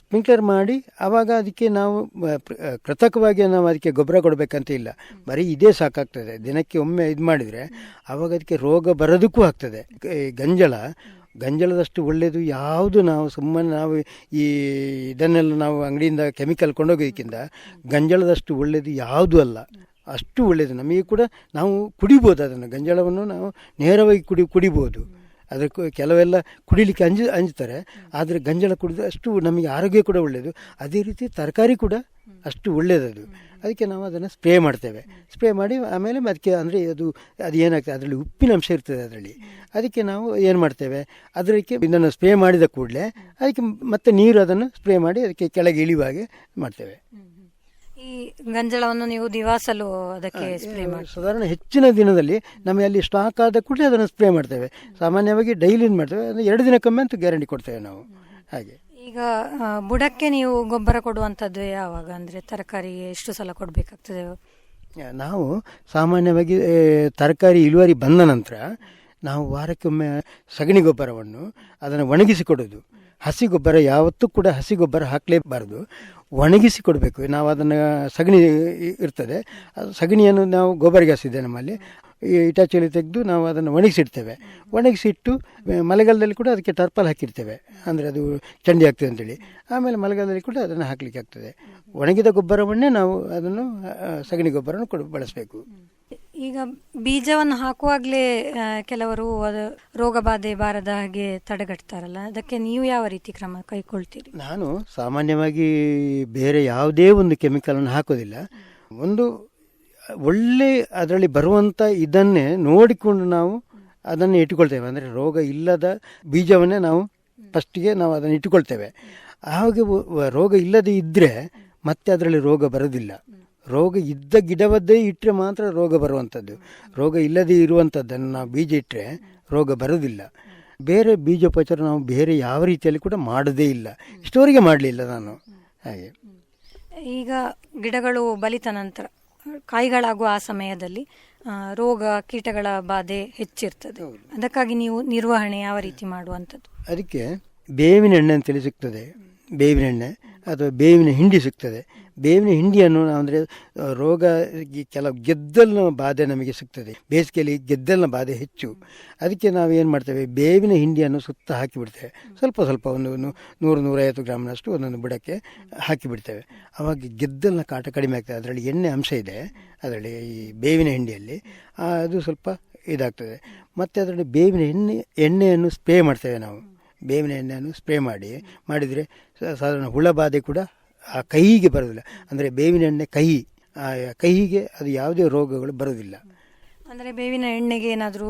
ಸ್ಪ್ರಿಂಕ್ಲರ್ ಮಾಡಿ. ಆವಾಗ ಅದಕ್ಕೆ ನಾವು ಕೃತಕವಾಗಿ ನಾವು ಅದಕ್ಕೆ ಗೊಬ್ಬರ ಕೊಡಬೇಕಂತ ಇಲ್ಲ, ಬರೀ ಇದೇ ಸಾಕಾಗ್ತದೆ. ದಿನಕ್ಕೆ ಒಮ್ಮೆ ಇದು ಮಾಡಿದರೆ ಆವಾಗ ಅದಕ್ಕೆ ರೋಗ ಬರೋದಕ್ಕೂ ಆಗ್ತದೆ. ಗಂಜಲದಷ್ಟು ಒಳ್ಳೆಯದು ಯಾವುದು ನಾವು ಸುಮ್ಮನೆ ನಾವು ಈ ಇದನ್ನೆಲ್ಲ ನಾವು ಅಂಗಡಿಯಿಂದ ಕೆಮಿಕಲ್ ಕೊಂಡೋಗೋದಕ್ಕಿಂತ ಗಂಜಲದಷ್ಟು ಒಳ್ಳೆಯದು ಯಾವುದೂ ಅಲ್ಲ. ಅಷ್ಟು ಒಳ್ಳೆಯದು ನಮಗೆ ಕೂಡ. ನಾವು ಕುಡಿಬೋದು ಅದನ್ನು, ಗಂಜಲವನ್ನು ನಾವು ನೇರವಾಗಿ ಕುಡಿಬೋದು. ಅದಕ್ಕೆ ಕೆಲವೆಲ್ಲ ಕುಡಿಲಿಕ್ಕೆ ಅಂಜುತ್ತಾರೆ, ಆದರೆ ಗಂಜಲ ಕುಡಿದ್ರೆ ಅಷ್ಟು ನಮಗೆ ಆರೋಗ್ಯ ಕೂಡ ಒಳ್ಳೆಯದು. ಅದೇ ರೀತಿ ತರಕಾರಿ ಕೂಡ ಅಷ್ಟು ಒಳ್ಳೆಯದದು. ಅದಕ್ಕೆ ನಾವು ಅದನ್ನು ಸ್ಪ್ರೇ ಮಾಡ್ತೇವೆ. ಸ್ಪ್ರೇ ಮಾಡಿ ಆಮೇಲೆ ಅದಕ್ಕೆ ಅಂದರೆ ಅದು ಏನಾಗ್ತದೆ, ಅದರಲ್ಲಿ ಉಪ್ಪಿನ ಅಂಶ ಇರ್ತದೆ ಅದರಲ್ಲಿ. ಅದಕ್ಕೆ ನಾವು ಏನು ಮಾಡ್ತೇವೆ, ಅದಕ್ಕೆ ಇದನ್ನು ಸ್ಪ್ರೇ ಮಾಡಿದ ಕೂಡಲೇ ಅದಕ್ಕೆ ಮತ್ತೆ ನೀರು ಅದನ್ನು ಸ್ಪ್ರೇ ಮಾಡಿ ಅದಕ್ಕೆ ಕೆಳಗೆ ಇಳಿಯುವಾಗೆ ಮಾಡ್ತೇವೆ. ಈ ಗಂಜಲವನ್ನು ನೀವು ದಿವಾಸಲು ಅದಕ್ಕೆ ಸ್ಪ್ರೇ ಮಾಡಿ? ಸಾಧಾರಣ ಹೆಚ್ಚಿನ ದಿನದಲ್ಲಿ ನಮಗೆ ಅಲ್ಲಿ ಸ್ಟಾಕ್ ಆದ ಕೂಡಲೇ ಅದನ್ನು ಸ್ಪ್ರೇ ಮಾಡ್ತೇವೆ. ಸಾಮಾನ್ಯವಾಗಿ ಡೈಲಿ ಮಾಡ್ತೇವೆ, 2 ದಿನಕ್ಕೊಮ್ಮೆ ಅಂತೂ ಗ್ಯಾರಂಟಿ ಕೊಡ್ತೇವೆ ನಾವು. ಹಾಗೆ ಈಗ ಬುಡಕ್ಕೆ ನೀವು ಗೊಬ್ಬರ ಕೊಡುವಂಥದ್ದು ಯಾವಾಗ, ಅಂದರೆ ತರಕಾರಿಗೆ ಎಷ್ಟು ಸಲ ಕೊಡಬೇಕಾಗ್ತದೆ? ನಾವು ಸಾಮಾನ್ಯವಾಗಿ ತರಕಾರಿ ಇಳುವರಿ ಬಂದ ನಂತರ ನಾವು ವಾರಕ್ಕೊಮ್ಮೆ ಸಗಣಿ ಗೊಬ್ಬರವನ್ನು ಅದನ್ನು ಒಣಗಿಸಿ ಕೊಡೋದು. ಹಸಿ ಗೊಬ್ಬರ ಯಾವತ್ತೂ ಕೂಡ ಹಸಿ ಗೊಬ್ಬರ ಹಾಕಲೇಬಾರ್ದು, ಒಣಗಿಸಿ ಕೊಡಬೇಕು. ನಾವು ಅದನ್ನು ಸಗಣಿ ಇರ್ತದೆ, ಅದು ಸಗಣಿಯನ್ನು ನಾವು ಗೊಬ್ಬರ ಗ್ಯಾಸ್ ಇದೆ ನಮ್ಮಲ್ಲಿ, ಈ ಇಟಾಚಿಯಲ್ಲಿ ತೆಗೆದು ನಾವು ಅದನ್ನು ಒಣಗಿಸಿಡ್ತೇವೆ. ಒಣಗಿಸಿಟ್ಟು ಮಳೆಗಾಲದಲ್ಲಿ ಕೂಡ ಅದಕ್ಕೆ ಟರ್ಪಲ್ ಹಾಕಿರ್ತೇವೆ, ಅಂದರೆ ಅದು ಚಂಡಿ ಆಗ್ತದೆ ಅಂತೇಳಿ. ಆಮೇಲೆ ಮಳೆಗಾಲದಲ್ಲಿ ಕೂಡ ಅದನ್ನು ಹಾಕಲಿಕ್ಕೆ ಆಗ್ತದೆ. ಒಣಗಿದ ಗೊಬ್ಬರವನ್ನೇ ನಾವು ಅದನ್ನು ಸಗಣಿ ಗೊಬ್ಬರವನ್ನು ಬಳಸಬೇಕು. ಈಗ ಬೀಜವನ್ನು ಹಾಕುವಾಗಲೇ ಕೆಲವರು ಅದು ರೋಗ ಬಾಧೆ ಬಾರದ ಹಾಗೆ ತಡೆಗಟ್ತಾರಲ್ಲ, ಅದಕ್ಕೆ ನೀವು ಯಾವ ರೀತಿ ಕ್ರಮ ಕೈಗೊಳ್ತೀರಿ? ನಾನು ಸಾಮಾನ್ಯವಾಗಿ ಬೇರೆ ಯಾವುದೇ ಒಂದು ಕೆಮಿಕಲನ್ನು ಹಾಕೋದಿಲ್ಲ. ಒಂದು ಒಳ್ಳೆ ಅದರಲ್ಲಿ ಬರುವಂಥ ಇದನ್ನೇ ನೋಡಿಕೊಂಡು ನಾವು ಅದನ್ನು ಇಟ್ಟುಕೊಳ್ತೇವೆ. ಅಂದರೆ ರೋಗ ಇಲ್ಲದ ಬೀಜವನ್ನೇ ನಾವು ಫಸ್ಟಿಗೆ ನಾವು ಅದನ್ನು ಇಟ್ಟುಕೊಳ್ತೇವೆ. ಹಾಗೆ ರೋಗ ಇಲ್ಲದೆ ಇದ್ದರೆ ಮತ್ತೆ ಅದರಲ್ಲಿ ರೋಗ ಬರೋದಿಲ್ಲ. ರೋಗ ಇದ್ದ ಗಿಡವದ್ದೇ ಇಟ್ಟರೆ ಮಾತ್ರ ರೋಗ ಬರುವಂಥದ್ದು. ರೋಗ ಇಲ್ಲದೆ ಇರುವಂಥದ್ದನ್ನು ನಾವು ಬೀಜ ಇಟ್ಟರೆ ರೋಗ ಬರೋದಿಲ್ಲ. ಬೇರೆ ಬೀಜೋಪಚಾರ ನಾವು ಬೇರೆ ಯಾವ ರೀತಿಯಲ್ಲಿ ಕೂಡ ಮಾಡೋದೇ ಇಲ್ಲ, ಇಷ್ಟವರೆಗೆ ಮಾಡಲಿಲ್ಲ ನಾನು. ಹಾಗೆ ಈಗ ಗಿಡಗಳು ಬಲಿತ ನಂತರ ಕಾಯಿಗಳಾಗುವ ಆ ಸಮಯದಲ್ಲಿ ರೋಗ ಕೀಟಗಳ ಬಾಧೆ ಹೆಚ್ಚಿರ್ತದೆ. ಅದಕ್ಕಾಗಿ ನೀವು ನಿರ್ವಹಣೆ ಯಾವ ರೀತಿ ಮಾಡುವಂಥದ್ದು? ಅದಕ್ಕೆ ಬೇವಿನ ಎಣ್ಣೆ ಅಂತೇಳಿ ಸಿಗ್ತದೆ, ಬೇವಿನ ಎಣ್ಣೆ ಅಥವಾ ಬೇವಿನ ಹಿಂಡಿ ಸಿಗ್ತದೆ. ಬೇವಿನ ಹಿಂಡಿಯನ್ನು ಅಂದರೆ ರೋಗ ಕೆಲವು ಗೆದ್ದಲಿನ ಬಾಧೆ ನಮಗೆ ಸಿಗ್ತದೆ, ಬೇಸಿಗೆಯಲ್ಲಿ ಗೆದ್ದಲಿನ ಬಾಧೆ ಹೆಚ್ಚು. ಅದಕ್ಕೆ ನಾವು ಏನು ಮಾಡ್ತೇವೆ, ಬೇವಿನ ಹಿಂಡಿಯನ್ನು ಸುತ್ತ ಹಾಕಿಬಿಡ್ತೇವೆ. ಸ್ವಲ್ಪ ಒಂದು 100-150 ಗ್ರಾಮ್ನಷ್ಟು ಒಂದೊಂದು ಬುಡಕ್ಕೆ ಹಾಕಿಬಿಡ್ತೇವೆ. ಆವಾಗ ಗೆದ್ದಲಿನ ಕಾಟ ಕಡಿಮೆ ಆಗ್ತದೆ. ಅದರಲ್ಲಿ ಎಣ್ಣೆ ಅಂಶ ಇದೆ ಅದರಲ್ಲಿ, ಈ ಬೇವಿನ ಹಿಂಡಿಯಲ್ಲಿ, ಅದು ಸ್ವಲ್ಪ ಇದಾಗ್ತದೆ. ಮತ್ತು ಅದರಲ್ಲಿ ಬೇವಿನ ಎಣ್ಣೆಯನ್ನು ಸ್ಪ್ರೇ ಮಾಡ್ತೇವೆ ನಾವು. ಬೇವಿನ ಎಣ್ಣೆಯನ್ನು ಸ್ಪ್ರೇ ಮಾಡಿದರೆ ಸಾಧಾರಣ ಹುಳ ಬಾಧೆ ಕೂಡ ಆ ಕೈಗೆ ಬರೋದಿಲ್ಲ. ಅಂದರೆ ಬೇವಿನ ಎಣ್ಣೆ ಕಹಿಗೆ ಅದು ಯಾವುದೇ ರೋಗಗಳು ಬರೋದಿಲ್ಲ. ಅಂದರೆ ಬೇವಿನ ಎಣ್ಣೆಗೆ ಏನಾದರೂ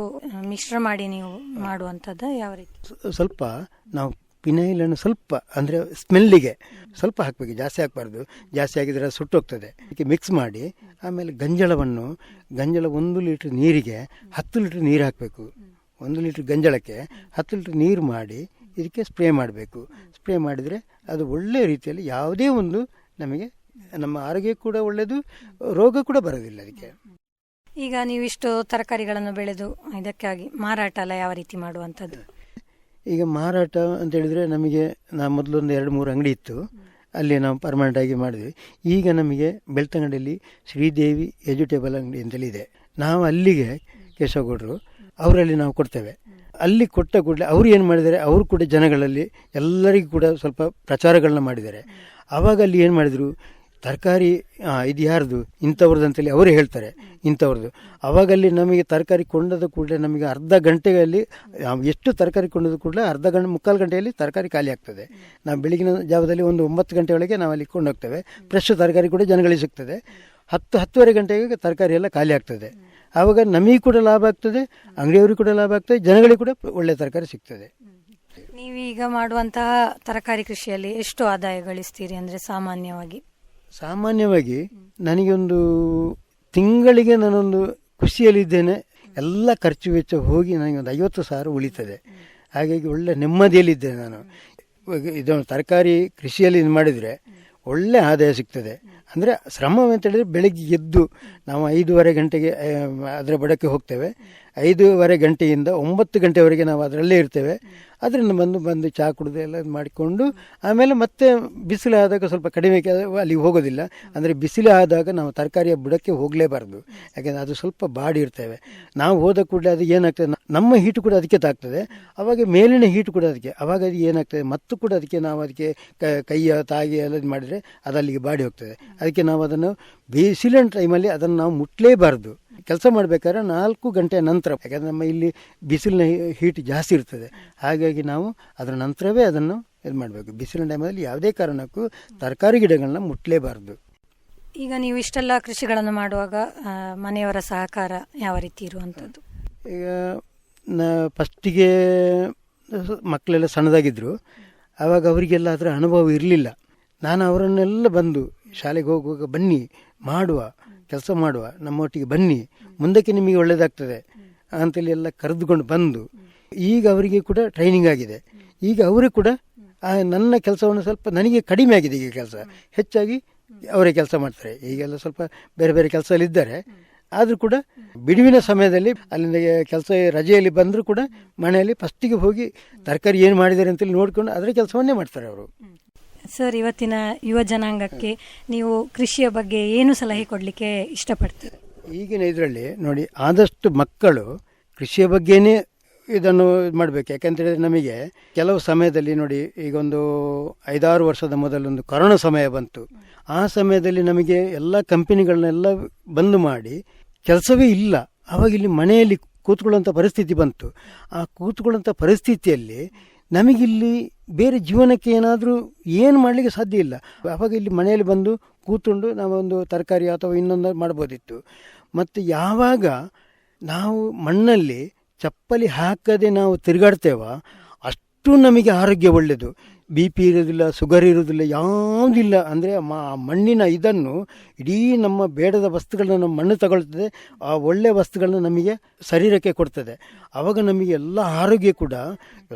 ಮಿಶ್ರ ಮಾಡಿ ನೀವು ಮಾಡುವಂಥದ್ದು ಯಾವ ರೀತಿ? ಸ್ವಲ್ಪ ನಾವು ಪಿನೈಲನ್ನು ಸ್ವಲ್ಪ ಅಂದರೆ ಸ್ಮೆಲ್ಲಿಗೆ ಸ್ವಲ್ಪ ಹಾಕಬೇಕು, ಜಾಸ್ತಿ ಹಾಕಬಾರ್ದು. ಜಾಸ್ತಿ ಹಾಕಿದರೆ ಅದು ಸುಟ್ಟೋಗ್ತದೆ. ಅದಕ್ಕೆ ಮಿಕ್ಸ್ ಮಾಡಿ ಆಮೇಲೆ ಗಂಜಳ 1 ಲೀಟ್ರ್ ನೀರಿಗೆ 10 ಲೀಟ್ರ್ ನೀರು ಹಾಕಬೇಕು. 1 ಲೀಟ್ರ್ ಗಂಜಳಕ್ಕೆ 10 ಲೀಟ್ರ್ ನೀರು ಮಾಡಿ ಇದಕ್ಕೆ ಸ್ಪ್ರೇ ಮಾಡಬೇಕು. ಸ್ಪ್ರೇ ಮಾಡಿದರೆ ಅದು ಒಳ್ಳೆಯ ರೀತಿಯಲ್ಲಿ ಯಾವುದೇ ಒಂದು ನಮಗೆ ನಮ್ಮ ಆರೋಗ್ಯ ಕೂಡ ಒಳ್ಳೆಯದು, ರೋಗ ಕೂಡ ಬರೋದಿಲ್ಲ ಅದಕ್ಕೆ. ಈಗ ನೀವಿಷ್ಟು ತರಕಾರಿಗಳನ್ನು ಬೆಳೆದು ಇದಕ್ಕಾಗಿ ಮಾರಾಟ ಎಲ್ಲ ಯಾವ ರೀತಿ ಮಾಡುವಂಥದ್ದು? ಈಗ ಮಾರಾಟ ಅಂತ ಹೇಳಿದರೆ ನಮಗೆ ಮೊದಲೊಂದು 2-3 ಅಂಗಡಿ ಇತ್ತು, ಅಲ್ಲಿ ನಾವು ಪರ್ಮನೆಂಟಾಗಿ ಮಾಡಿದ್ವಿ. ಈಗ ನಮಗೆ ಬೆಳ್ತಂಗಡಿಯಲ್ಲಿ ಶ್ರೀದೇವಿ ವೆಜಿಟೇಬಲ್ ಅಂಗಡಿ ಅಂತೇಳಿ ಇದೆ. ನಾವು ಅಲ್ಲಿಗೆ ಕೇಶವಗೌಡರು ಅವರಲ್ಲಿ ನಾವು ಕೊಡ್ತೇವೆ. ಅಲ್ಲಿ ಕೊಟ್ಟ ಕೂಡಲೇ ಅವರು ಏನು ಮಾಡಿದ್ದಾರೆ, ಅವರು ಕೂಡ ಜನಗಳಲ್ಲಿ ಎಲ್ಲರಿಗೂ ಕೂಡ ಸ್ವಲ್ಪ ಪ್ರಚಾರಗಳನ್ನ ಮಾಡಿದ್ದಾರೆ. ಆವಾಗ ಅಲ್ಲಿ ಏನು ಮಾಡಿದರು, ತರಕಾರಿ ಇದು ಯಾರ್ದು ಇಂಥವ್ರದ್ದು ಅಂತೇಳಿ ಅವರೇ ಹೇಳ್ತಾರೆ, ಇಂಥವ್ರದ್ದು. ಆವಾಗಲ್ಲಿ ನಮಗೆ ತರಕಾರಿ ಕೊಂಡದ ಕೂಡಲೇ ನಮಗೆ ಅರ್ಧ ಗಂಟೆಯಲ್ಲಿ ಎಷ್ಟು ತರಕಾರಿ ಕೊಂಡದ ಕೂಡಲೇ ಮುಕ್ಕಾಲು ಗಂಟೆಯಲ್ಲಿ ತರಕಾರಿ ಖಾಲಿ ಆಗ್ತದೆ. ನಾವು ಬೆಳಗಿನ ಜಾವದಲ್ಲಿ ಒಂದು 9 ಗಂಟೆ ಒಳಗೆ ನಾವು ಅಲ್ಲಿ ಕೊಂಡೋಗ್ತೇವೆ. ಫ್ರೆಶ್ ತರಕಾರಿ ಕೂಡ ಜನಗಳಿಗೆ ಸಿಗ್ತದೆ. 10-10:30 ಗಂಟೆಗೆ ತರಕಾರಿ ಎಲ್ಲ ಖಾಲಿ ಆಗ್ತದೆ. ಆವಾಗ ನಮಗೆ ಕೂಡ ಲಾಭ ಆಗ್ತದೆ, ಅಂಗಡಿಯವರಿಗೆ ಕೂಡ ಲಾಭ ಆಗ್ತದೆ, ಜನಗಳಿಗೆ ಕೂಡ ಒಳ್ಳೆಯ ತರಕಾರಿ ಸಿಗ್ತದೆ. ನೀವೀಗ ಮಾಡುವಂತಹ ತರಕಾರಿ ಕೃಷಿಯಲ್ಲಿ ಎಷ್ಟು ಆದಾಯ ಗಳಿಸ್ತೀರಿ? ಅಂದರೆ ಸಾಮಾನ್ಯವಾಗಿ ನನಗೊಂದು ತಿಂಗಳಿಗೆ ನಾನೊಂದು ಖುಷಿಯಲ್ಲಿದ್ದೇನೆ, ಎಲ್ಲ ಖರ್ಚು ವೆಚ್ಚ ಹೋಗಿ ನನಗೊಂದು 50,000 ಉಳಿತದೆ. ಹಾಗಾಗಿ ಒಳ್ಳೆ ನೆಮ್ಮದಿಯಲ್ಲಿದ್ದೇನೆ ನಾನು. ಇದನ್ನು ತರಕಾರಿ ಕೃಷಿಯಲ್ಲಿ ಮಾಡಿದರೆ ಒಳ್ಳೆ ಆದಾಯ ಸಿಗ್ತದೆ. ಅಂದರೆ ಶ್ರಮ ಅಂತ ಹೇಳಿದರೆ ಬೆಳಗ್ಗೆ ಎದ್ದು ನಾವು 5:30 ಗಂಟೆಗೆ ಅದರ ಬುಡಕ್ಕೆ ಹೋಗ್ತೇವೆ. 5:30 ಗಂಟೆಯಿಂದ 9 ಗಂಟೆವರೆಗೆ ನಾವು ಅದರಲ್ಲೇ ಇರ್ತೇವೆ. ಅದರಿಂದ ಬಂದು ಚಹಾ ಕುಡಿದು ಎಲ್ಲ ಮಾಡಿಕೊಂಡು ಆಮೇಲೆ ಮತ್ತೆ ಬಿಸಿಲು ಆದಾಗ ಸ್ವಲ್ಪ ಕಡಿಮೆ ಅಲ್ಲಿಗೆ ಹೋಗೋದಿಲ್ಲ. ಅಂದರೆ ಬಿಸಿಲು ಆದಾಗ ನಾವು ತರಕಾರಿಯ ಬುಡಕ್ಕೆ ಹೋಗಲೇಬಾರ್ದು, ಯಾಕೆಂದರೆ ಅದು ಸ್ವಲ್ಪ ಬಾಡಿ ಇರ್ತೇವೆ. ನಾವು ಹೋದ ಕೂಡಲೇ ಅದು ಏನಾಗ್ತದೆ, ನಮ್ಮ ಹೀಟು ಕೂಡ ಅದಕ್ಕೆ ತಾಗ್ತದೆ, ಆವಾಗ ಮೇಲಿನ ಹೀಟು ಕೂಡ ಅದಕ್ಕೆ, ಆವಾಗ ಅದು ಏನಾಗ್ತದೆ ಮತ್ತು ಕೂಡ ಅದಕ್ಕೆ ನಾವು ಅದಕ್ಕೆ ಕೈಯ ತಾಗಿ ಎಲ್ಲ ಮಾಡಿದರೆ ಅದು ಅಲ್ಲಿಗೆ ಬಾಡಿ ಹೋಗ್ತದೆ. ಅದಕ್ಕೆ ನಾವು ಅದನ್ನು ಬಿಸಿಲಿನ ಟೈಮಲ್ಲಿ ಅದನ್ನು ನಾವು ಮುಟ್ಟಲೇಬಾರ್ದು. ಕೆಲಸ ಮಾಡಬೇಕಾದ್ರೆ 4 ಗಂಟೆಯ ನಂತರ, ಯಾಕಂದರೆ ನಮ್ಮ ಇಲ್ಲಿ ಬಿಸಿಲಿನ ಹೀಟ್ ಜಾಸ್ತಿ ಇರ್ತದೆ. ಹಾಗಾಗಿ ನಾವು ಅದರ ನಂತರವೇ ಅದನ್ನು ಇದು ಮಾಡಬೇಕು. ಬಿಸಿಲಿನ ಟೈಮಲ್ಲಿ ಯಾವುದೇ ಕಾರಣಕ್ಕೂ ತರಕಾರಿ ಗಿಡಗಳನ್ನ ಮುಟ್ಟಲೇಬಾರ್ದು. ಈಗ ನೀವು ಇಷ್ಟೆಲ್ಲ ಕೃಷಿಗಳನ್ನು ಮಾಡುವಾಗ ಮನೆಯವರ ಸಹಕಾರ ಯಾವ ರೀತಿ ಇರುವಂಥದ್ದು? ಈಗ ಫಸ್ಟಿಗೆ ಮಕ್ಕಳೆಲ್ಲ ಸಣ್ಣದಾಗಿದ್ದರು, ಆವಾಗ ಅವರಿಗೆಲ್ಲ ಅದರ ಅನುಭವ ಇರಲಿಲ್ಲ. ನಾನು ಅವರನ್ನೆಲ್ಲ ಬಂದು ಶಾಲೆಗೆ ಹೋಗುವಾಗ ಬನ್ನಿ ಮಾಡುವ, ಕೆಲಸ ಮಾಡುವ, ನಮ್ಮೊಟ್ಟಿಗೆ ಬನ್ನಿ, ಮುಂದಕ್ಕೆ ನಿಮಗೆ ಒಳ್ಳೆಯದಾಗ್ತದೆ ಅಂತೇಳಿ ಎಲ್ಲ ಕರೆದುಕೊಂಡು ಬಂದು ಈಗ ಅವರಿಗೆ ಕೂಡ ಟ್ರೈನಿಂಗ್ ಆಗಿದೆ. ಈಗ ಅವರು ಕೂಡ ನನ್ನ ಕೆಲಸವನ್ನು ಸ್ವಲ್ಪ ನನಗೆ ಕಡಿಮೆ ಆಗಿದೆ. ಈಗ ಕೆಲಸ ಹೆಚ್ಚಾಗಿ ಅವರೇ ಕೆಲಸ ಮಾಡ್ತಾರೆ. ಈಗೆಲ್ಲ ಸ್ವಲ್ಪ ಬೇರೆ ಬೇರೆ ಕೆಲಸದಲ್ಲಿದ್ದಾರೆ. ಆದರೂ ಕೂಡ ಬಿಡುವಿನ ಸಮಯದಲ್ಲಿ ಅಲ್ಲಿಂದ ಕೆಲಸ ರಜೆಯಲ್ಲಿ ಬಂದರೂ ಕೂಡ ಮನೆಯಲ್ಲಿ ಫಸ್ಟಿಗೆ ಹೋಗಿ ತರಕಾರಿ ಏನು ಮಾಡಿದ್ದಾರೆ ಅಂತೇಳಿ ನೋಡಿಕೊಂಡು ಅದರ ಕೆಲಸವನ್ನೇ ಮಾಡ್ತಾರೆ ಅವರು. ಸರ್, ಇವತ್ತಿನ ಯುವ ಜನಾಂಗಕ್ಕೆ ನೀವು ಕೃಷಿಯ ಬಗ್ಗೆ ಏನು ಸಲಹೆ ಕೊಡಲಿಕ್ಕೆ ಇಷ್ಟಪಡ್ತೀರಿ? ಈಗಿನ ಇದರಲ್ಲಿ ನೋಡಿ, ಆದಷ್ಟು ಮಕ್ಕಳು ಕೃಷಿಯ ಬಗ್ಗೆನೇ ಇದನ್ನು ಮಾಡಬೇಕು. ಯಾಕಂತೇಳಿದರೆ ನಮಗೆ ಕೆಲವು ಸಮಯದಲ್ಲಿ ನೋಡಿ, ಈಗ ಒಂದು 5-6 ವರ್ಷದ ಮೊದಲೊಂದು ಕೊರೋನಾ ಸಮಯ ಬಂತು. ಆ ಸಮಯದಲ್ಲಿ ನಮಗೆ ಎಲ್ಲ ಕಂಪನಿಗಳನ್ನೆಲ್ಲ ಬಂದು ಮಾಡಿ ಕೆಲಸವೇ ಇಲ್ಲ. ಆವಾಗ ಇಲ್ಲಿ ಮನೆಯಲ್ಲಿ ಕೂತ್ಕೊಳ್ಳುವಂಥ ಪರಿಸ್ಥಿತಿ ಬಂತು. ಆ ಕೂತ್ಕೊಳ್ಳುವಂಥ ಪರಿಸ್ಥಿತಿಯಲ್ಲಿ ನಮಗಿಲ್ಲಿ ಬೇರೆ ಜೀವನಕ್ಕೆ ಏನಾದರೂ ಏನು ಮಾಡಲಿಕ್ಕೆ ಸಾಧ್ಯ ಇಲ್ಲ. ಆವಾಗ ಇಲ್ಲಿ ಮನೆಯಲ್ಲಿ ಬಂದು ಕೂತ್ಕೊಂಡು ನಾವೊಂದು ತರಕಾರಿ ಅಥವಾ ಇನ್ನೊಂದು ಮಾಡ್ಬೋದಿತ್ತು. ಮತ್ತು ಯಾವಾಗ ನಾವು ಮಣ್ಣಲ್ಲಿ ಚಪ್ಪಲಿ ಹಾಕದೆ ನಾವು ತಿರುಗಾಡ್ತೇವ ಅಷ್ಟು ನಮಗೆ ಆರೋಗ್ಯ ಒಳ್ಳೆಯದು. BP ಇರೋದಿಲ್ಲ, ಶುಗರ್ ಇರೋದಿಲ್ಲ, ಯಾವುದಿಲ್ಲ. ಅಂದರೆ ಮಣ್ಣಿನ ಇದನ್ನು ಇಡೀ ನಮ್ಮ ಬೇಡದ ವಸ್ತುಗಳನ್ನ ನಮ್ಮ ಮಣ್ಣು ತಗೊಳ್ತದೆ, ಆ ಒಳ್ಳೆಯ ವಸ್ತುಗಳನ್ನ ನಮಗೆ ಶರೀರಕ್ಕೆ ಕೊಡ್ತದೆ. ಆವಾಗ ನಮಗೆ ಎಲ್ಲ ಆರೋಗ್ಯ ಕೂಡ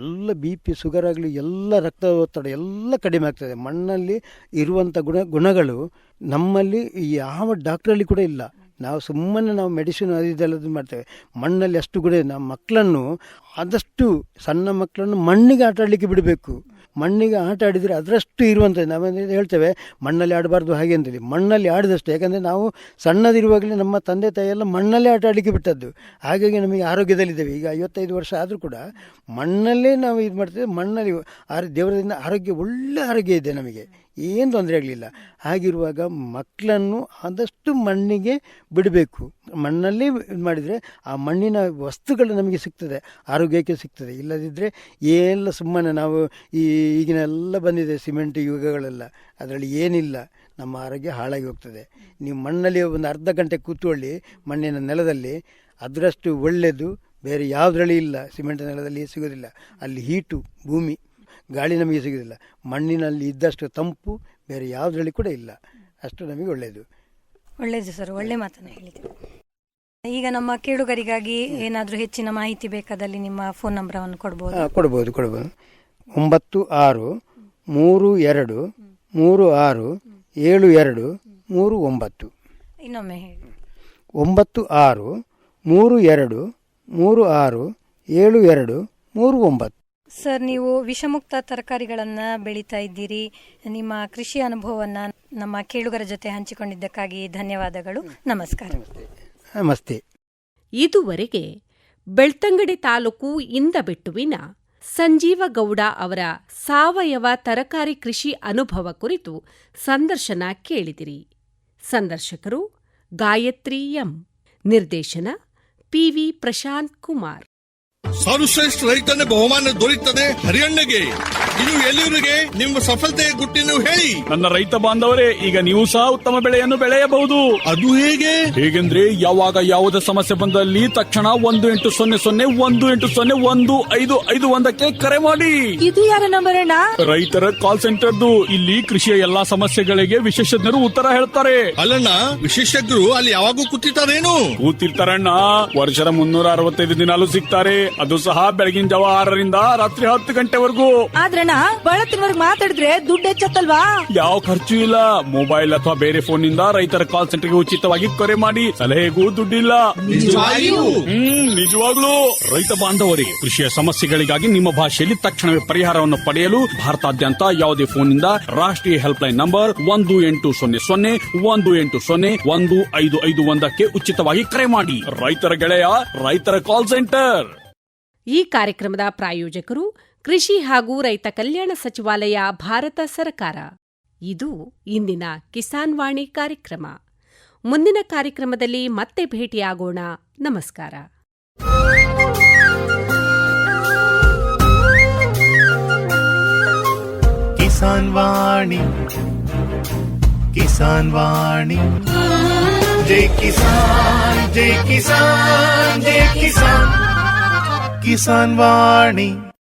ಎಲ್ಲ BP ಶುಗರ್ ಆಗಲಿ ಎಲ್ಲ ರಕ್ತ ಒತ್ತಡ ಎಲ್ಲ ಕಡಿಮೆ ಆಗ್ತದೆ. ಮಣ್ಣಲ್ಲಿ ಇರುವಂಥ ಗುಣಗಳು ನಮ್ಮಲ್ಲಿ ಯಾವ ಡಾಕ್ಟ್ರಲ್ಲಿ ಕೂಡ ಇಲ್ಲ. ನಾವು ಸುಮ್ಮನೆ ನಾವು ಮೆಡಿಸಿನ್ ಅದೆಲ್ಲದು ಮಾಡ್ತೇವೆ. ಮಣ್ಣಲ್ಲಿ ಅಷ್ಟು ಗುಣ. ನಮ್ಮ ಮಕ್ಕಳನ್ನು ಆದಷ್ಟು ಸಣ್ಣ ಮಕ್ಕಳನ್ನು ಮಣ್ಣಿಗೆ ಆಟ ಆಡಲಿಕ್ಕೆ ಬಿಡಬೇಕು. ಮಣ್ಣಿಗೆ ಆಟ ಆಡಿದರೆ ಅದರಷ್ಟು ಇರುವಂಥದ್ದು. ನಾವೇನು ಹೇಳ್ತೇವೆ ಮಣ್ಣಲ್ಲಿ ಆಡಬಾರ್ದು ಹಾಗೆ ಅಂತೇಳಿ. ಮಣ್ಣಲ್ಲಿ ಆಡಿದಷ್ಟು, ಯಾಕಂದರೆ ನಾವು ಸಣ್ಣದಿರುವಾಗಲೇ ನಮ್ಮ ತಂದೆ ತಾಯಿ ಎಲ್ಲ ಮಣ್ಣಲ್ಲೇ ಆಟ ಆಡಲಿಕ್ಕೆ ಬಿಟ್ಟದ್ದು. ಹಾಗಾಗಿ ನಮಗೆ ಆರೋಗ್ಯದಲ್ಲಿದ್ದೇವೆ. ಈಗ 55 ವರ್ಷ ಆದರೂ ಕೂಡ ಮಣ್ಣಲ್ಲೇ ನಾವು ಇದು ಮಾಡ್ತೇವೆ. ಮಣ್ಣಲ್ಲಿ ದೇವರದಿಂದ ಆರೋಗ್ಯ, ಒಳ್ಳೆ ಆರೋಗ್ಯ ಇದೆ, ನಮಗೆ ಏನು ತೊಂದರೆ ಆಗಲಿಲ್ಲ. ಹಾಗಿರುವಾಗ ಮಕ್ಕಳನ್ನು ಆದಷ್ಟು ಮಣ್ಣಿಗೆ ಬಿಡಬೇಕು. ಮಣ್ಣಲ್ಲಿ ಇದು ಮಾಡಿದರೆ ಆ ಮಣ್ಣಿನ ವಸ್ತುಗಳು ನಮಗೆ ಸಿಗ್ತದೆ, ಆರೋಗ್ಯಕ್ಕೆ ಸಿಗ್ತದೆ. ಇಲ್ಲದಿದ್ದರೆ ಎಲ್ಲ ಸುಮ್ಮನೆ ನಾವು ಈಗಿನ ಎಲ್ಲ ಬಂದಿದೆ ಸಿಮೆಂಟ್ ಯುಗಗಳೆಲ್ಲ, ಅದರಲ್ಲಿ ಏನಿಲ್ಲ, ನಮ್ಮ ಆರೋಗ್ಯ ಹಾಳಾಗಿ ಹೋಗ್ತದೆ. ನೀವು ಮಣ್ಣಲ್ಲಿ ಒಂದು ಅರ್ಧ ಗಂಟೆ ಕೂತ್ಕೊಳ್ಳಿ ಮಣ್ಣಿನ ನೆಲದಲ್ಲಿ, ಅದರಷ್ಟು ಒಳ್ಳೆಯದು ಬೇರೆ ಯಾವುದರಲ್ಲಿ ಇಲ್ಲ. ಸಿಮೆಂಟ್ ನೆಲದಲ್ಲಿ ಸಿಗೋದಿಲ್ಲ. ಅಲ್ಲಿ ಹೀಟು, ಭೂಮಿ, ಗಾಳಿ ನಮಗೆ ಸಿಗೋದಿಲ್ಲ. ಮಣ್ಣಿನಲ್ಲಿ ಇದ್ದಷ್ಟು ತಂಪು ಬೇರೆ ಯಾವುದರಲ್ಲಿ ಕೂಡ ಇಲ್ಲ. ಅಷ್ಟು ನಮಗೆ ಒಳ್ಳೆಯದು. ಒಳ್ಳೆಯದು ಸರ್, ಒಳ್ಳೆ ಮಾತನ್ನು ಹೇಳಿದ್ದೀರಿ. ಈಗ ನಮ್ಮ ಕೇಳುಗರಿಗಾಗಿ ಏನಾದರೂ ಹೆಚ್ಚಿನ ಮಾಹಿತಿ ಬೇಕಾದಲ್ಲಿ ನಿಮ್ಮ ಫೋನ್ ನಂಬರನ್ನು ಕೊಡ್ಬೋದು? ಕೊಡ್ಬೋದು. 9632367239. ಇನ್ನೊಮ್ಮೆ ಹೇಳಿ. 9632367239. ಸರ್, ನೀವು ವಿಷಮುಕ್ತ ತರಕಾರಿಗಳನ್ನು ಬೆಳೀತಾ ಇದ್ದೀರಿ. ನಿಮ್ಮ ಕೃಷಿ ಅನುಭವವನ್ನು ನಮ್ಮ ಕೇಳುಗರ ಜೊತೆ ಹಂಚಿಕೊಂಡಿದ್ದಕ್ಕಾಗಿ ಧನ್ಯವಾದಗಳು. ನಮಸ್ಕಾರ. ನಮಸ್ತೆ. ಇದುವರೆಗೆ ಬೆಳ್ತಂಗಡಿ ತಾಲೂಕು ಇಂದಬೆಟ್ಟುವಿನ ಸಂಜೀವ ಗೌಡ ಅವರ ಸಾವಯವ ತರಕಾರಿ ಕೃಷಿ ಅನುಭವ ಕುರಿತು ಸಂದರ್ಶನ ಕೇಳಿದಿರಿ. ಸಂದರ್ಶಕರು ಗಾಯತ್ರಿ ಎಂ. ನಿರ್ದೇಶನ ಪಿವಿ ಪ್ರಶಾಂತ್ ಕುಮಾರ್. ಸರ್ವಶ್ರೇಷ್ಠ ರೈತನ ಬಹುಮಾನ ದೊರೆಯುತ್ತದೆ ಹರಿಯಣ್ಣಗೆ. ಇನ್ನು ಎಲ್ಲಿವರೆಗೆ ನಿಮ್ಮ ಸಫಲತೆಯ ಗುಟ್ಟಿನ ಹೇಳಿ. ನನ್ನ ರೈತ ಬಾಂಧವರೇ, ಈಗ ನೀವು ಸಹ ಉತ್ತಮ ಬೆಳೆಯನ್ನು ಬೆಳೆಯಬಹುದು. ಅದು ಹೇಗೆ? ಹೇಗೆಂದ್ರೆ ಯಾವಾಗ ಯಾವುದೇ ಸಮಸ್ಯೆ ಬಂದಲ್ಲಿ ತಕ್ಷಣ 1-800-11800-1551 ಕರೆ ಮಾಡಿ. ಇದು ಯಾರ ನಂಬರ್ ಅಣ್ಣ? ರೈತರ ಕಾಲ್ ಸೆಂಟರ್ದು. ಇಲ್ಲಿ ಕೃಷಿಯ ಎಲ್ಲಾ ಸಮಸ್ಯೆಗಳಿಗೆ ವಿಶೇಷಜ್ಞರು ಉತ್ತರ ಹೇಳ್ತಾರೆ. ಅಲ್ಲಣ್ಣ, ವಿಶೇಷಜ್ಞರು ಅಲ್ಲಿ ಯಾವಾಗೂ ಕೂತಿರ್ತಾರೇನು? ಕೂತಿರ್ತಾರಣ್ಣ. ವರ್ಷದ 365 ದಿನಾಲೂ ಸಿಗ್ತಾರೆ. ಅದು ಸಹ ಬೆಳಗಿನ ಜಾವ 6ರಿಂದ ರಾತ್ರಿ 10 ಗಂಟೆವರೆಗೂ. ಆದ್ರಣ್ಣ, ಬಳತ್ತಿನವರೆಗೆ ಮಾತಾಡಿದ್ರೆ ದುಡ್ಡು ಹೆಚ್ಚತ್ತಲ್ವಾ? ಯಾವ ಖರ್ಚು ಇಲ್ಲ. ಮೊಬೈಲ್ ಅಥವಾ ಬೇರೆ ಫೋನ್ ನಿಂದ ರೈತರ ಕಾಲ್ ಸೆಂಟರ್ಗೆ ಉಚಿತವಾಗಿ ಕರೆ ಮಾಡಿ. ಸಲಹೆಗೂ ದುಡ್ಡಿಲ್ಲ. ನಿಜವಾಗ್ಲೂ. ರೈತ ಬಾಂಧವರೇ, ಕೃಷಿಯ ಸಮಸ್ಯೆಗಳಿಗಾಗಿ ನಿಮ್ಮ ಭಾಷೆಯಲ್ಲಿ ತಕ್ಷಣವೇ ಪರಿಹಾರವನ್ನು ಪಡೆಯಲು ಭಾರತಾದ್ಯಂತ ಯಾವುದೇ ಫೋನ್ ನಿಂದ ರಾಷ್ಟ್ರೀಯ ಹೆಲ್ಪ್ ಲೈನ್ ನಂಬರ್ 1-800-11800-1551 ಉಚಿತವಾಗಿ ಕರೆ ಮಾಡಿ. ರೈತರ ಗೆಳೆಯ, ರೈತರ ಕಾಲ್ ಸೆಂಟರ್. ಈ ಕಾರ್ಯಕ್ರಮದ ಪ್ರಾಯೋಜಕರು ಕೃಷಿ ಹಾಗೂ ರೈತ ಕಲ್ಯಾಣ ಸಚಿವಾಲಯ, ಭಾರತ ಸರ್ಕಾರ. ಇದು ಇಂದಿನ ಕಿಸಾನ್ ವಾಣಿ ಕಾರ್ಯಕ್ರಮ. ಮುಂದಿನ ಕಾರ್ಯಕ್ರಮದಲ್ಲಿ ಮತ್ತೆ ಭೇಟಿಯಾಗೋಣ. ನಮಸ್ಕಾರ. ಕಿಸಾನ್ ವಾಣಿ, ಕಿಸಾನ್ ವಾಣಿ. ಜೈ ಕಿಸಾನ್, ಜೈ ಕಿಸಾನ್, ಜೈ ಕಿಸಾನ್. ಕಿಸಾನ್ ವಾಣಿ.